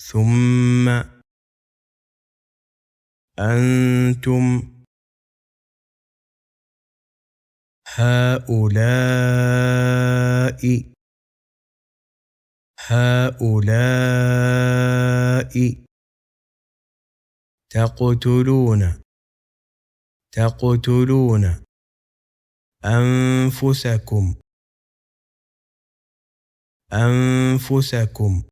ثم أنتم هؤلاء تقتلون أنفسكم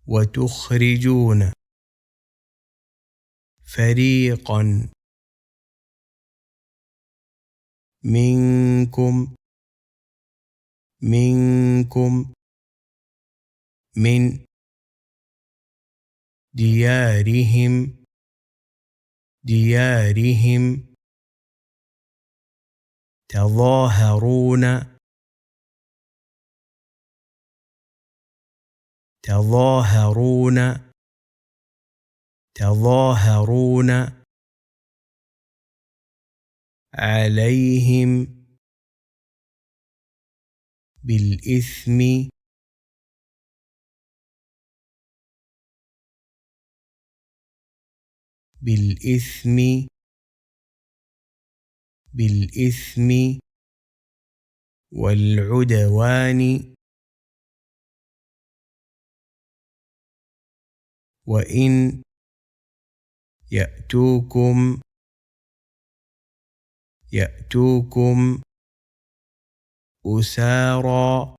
وتخرجون فريقا منكم من ديارهم تظاهرون عليهم بالإثم والعدوان وإن يأتوكم أسارى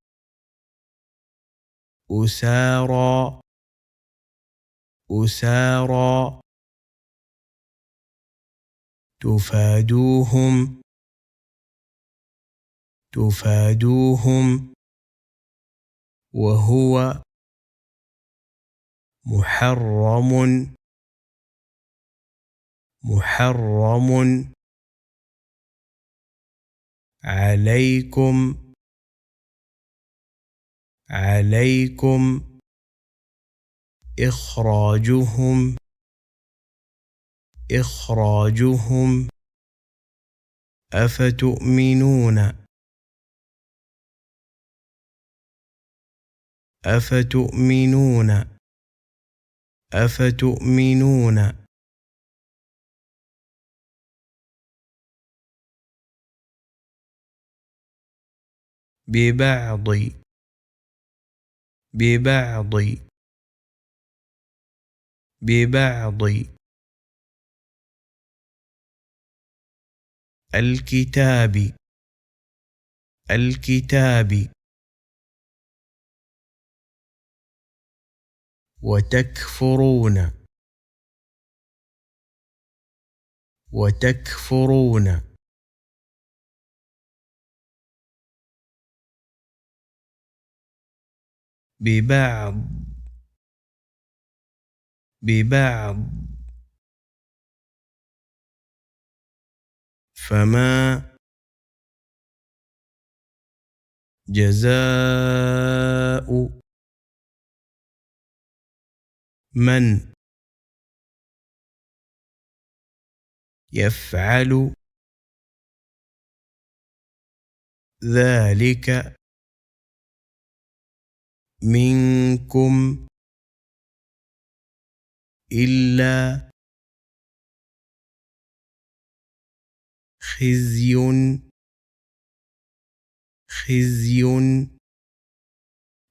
تفادوهم وهو محرم عليكم إخراجهم أفتؤمنون ببعض الكتاب وتكفرون ببعض فما جزاء من يفعل ذلك منكم إلا خزي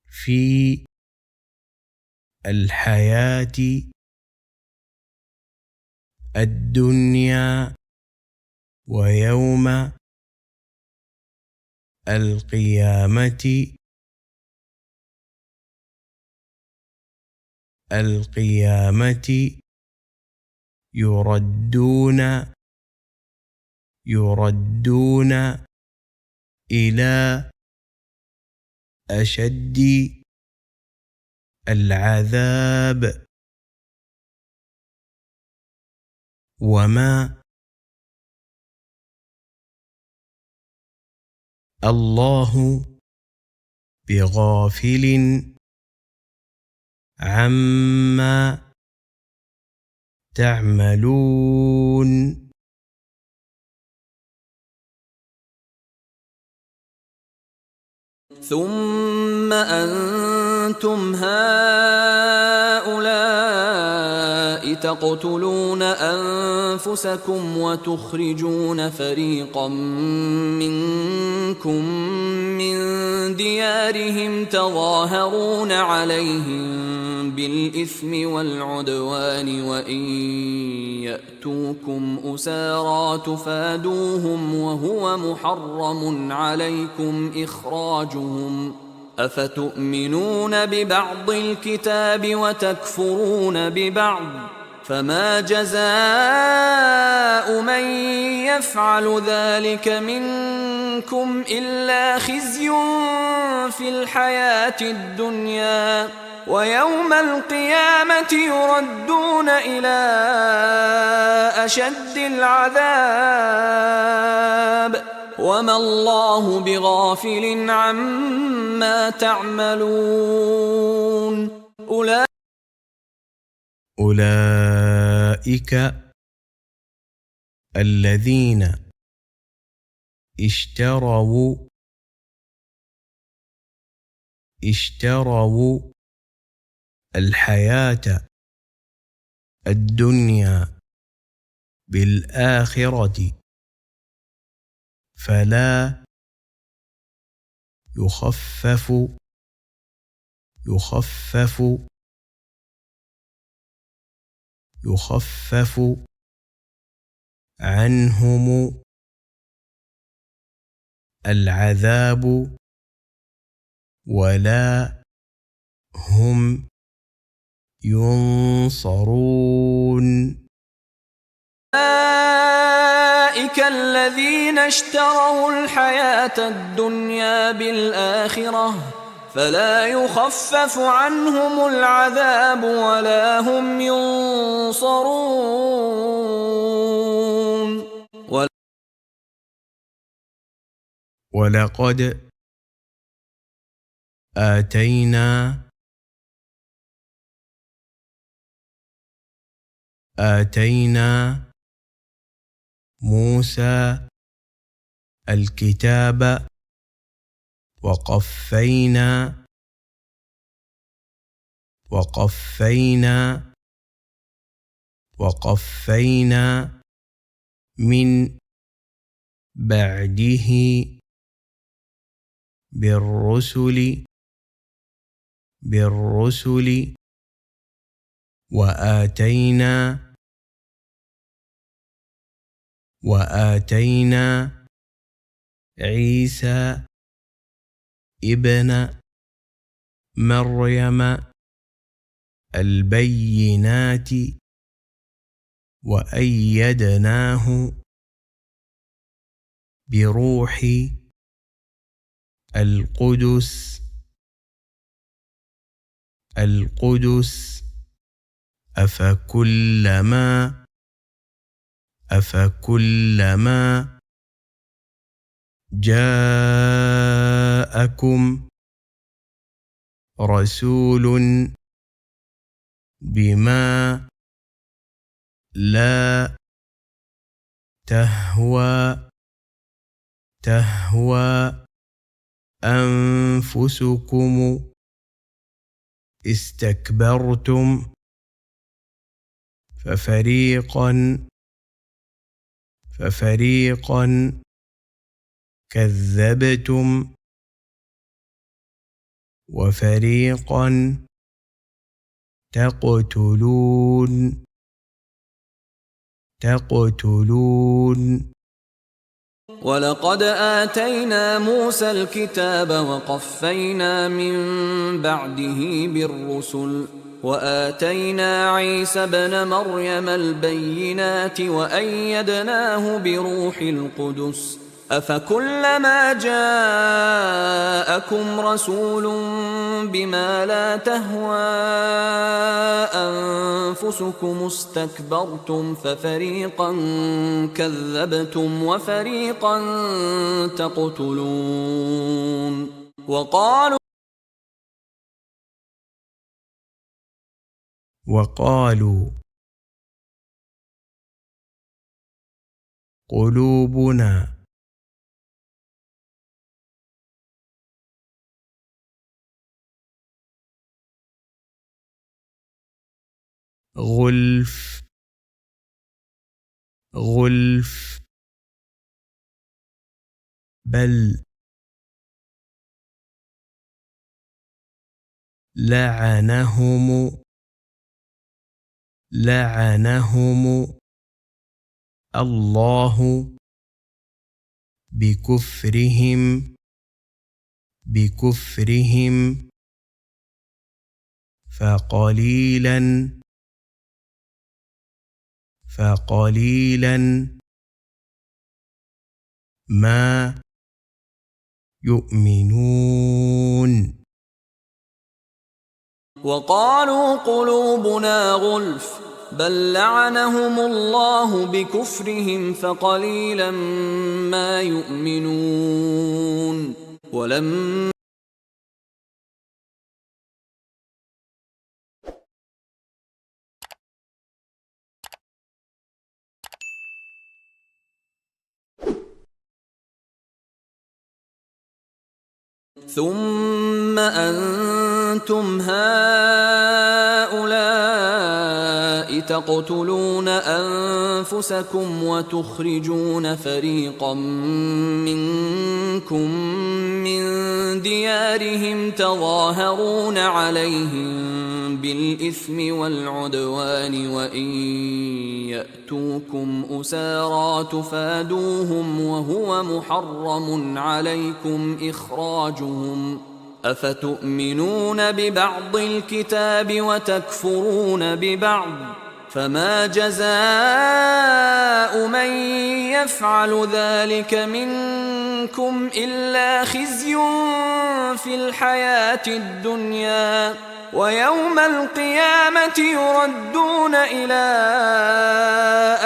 في الحياة الدنيا ويوم القيامة يردون إلى أشد العذاب وما الله بغافل عما تعملون. ثم أنتم هؤلاء تقتلون أنفسكم وتخرجون فريقا منكم من ديارهم تظاهرون عليهم بالإثم والعدوان وإن يأتوكم أسارى تفادوهم وهو محرم عليكم إخراجهم أفتؤمنون ببعض الكتاب وتكفرون ببعض فما جزاء من يفعل ذلك منكم إلا خزي في الحياة الدنيا ويوم القيامة يردون إلى أشد العذاب وما الله بغافل عما تعملون أولئك الذين اشتروا الحياة الدنيا بالآخرة فلا يخفف عنهم العذاب ولا هم ينصرون أولئك الذين اشتروا الحياة الدنيا بالآخرة فلا يخفف عنهم العذاب ولا هم ينصرون ولقد آتينا موسى الكتاب وقفينا من بعده بالرسل وآتينا عيسى ابن مريم البينات وأيدناه بروح القدس أفكلما جاءكم رسول بما لا تهوى أنفسكم استكبرتم ففريقا كذبتم وفريقا تقتلون ولقد آتينا موسى الكتاب وقفينا من بعده بالرسل وآتينا عيسى ابن مريم البينات وأيدناه بروح القدس أفكلما جاءكم رسول بما لا تهوى أنفسكم استكبرتم ففريقا كذبتم وفريقا تقتلون وقالوا قلوبنا غلف غلف بل لعنهم الله بكفرهم فقليلا ما يؤمنون وقالوا قلوبنا غلف بل لعنهم الله بكفرهم فقليلا ما يؤمنون ثم أنتم هؤلاء تقتلون أنفسكم وتخرجون فريقا منكم من ديارهم تظاهرون عليهم بالإثم والعدوان وإن يأتوكم أسارى تفادوهم وهو محرم عليكم إخراجهم أفتؤمنون ببعض الكتاب وتكفرون ببعض فما جزاء من يفعل ذلك منكم إلا خزي في الحياة الدنيا ويوم القيامة يردون إلى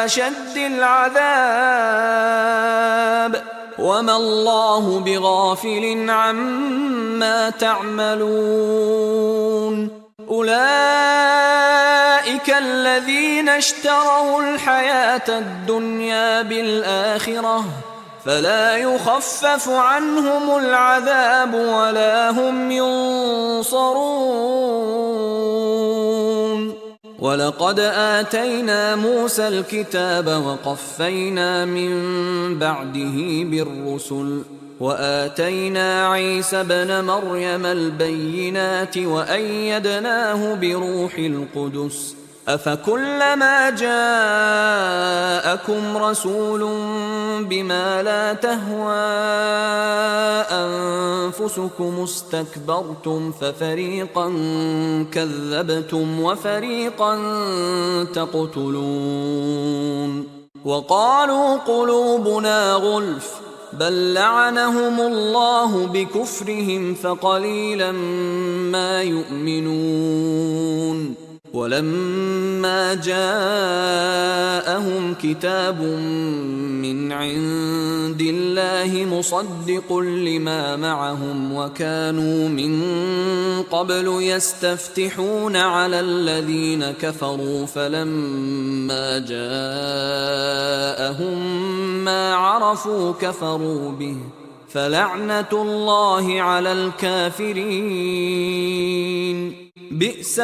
أشد العذاب وما الله بغافل عما تعملون أولئك الذين اشتروا الحياة الدنيا بالآخرة فلا يخفف عنهم العذاب ولا هم ينصرون ولقد آتينا موسى الكتاب وقفينا من بعده بالرسل وآتينا عيسى ابن مريم البينات وأيدناه بروح القدس أفكلما جاءكم رسول بما لا تهوى أنفسكم استكبرتم ففريقا كذبتم وفريقا تقتلون وقالوا قلوبنا غلف بل لعنهم الله بكفرهم فقليلا ما يؤمنون ولما جاءهم كتاب من عند الله مصدق لما معهم وكانوا من قبل يستفتحون على الذين كفروا فلما جاءهم ما عرفوا كفروا به فلعنة الله على الكافرين بئس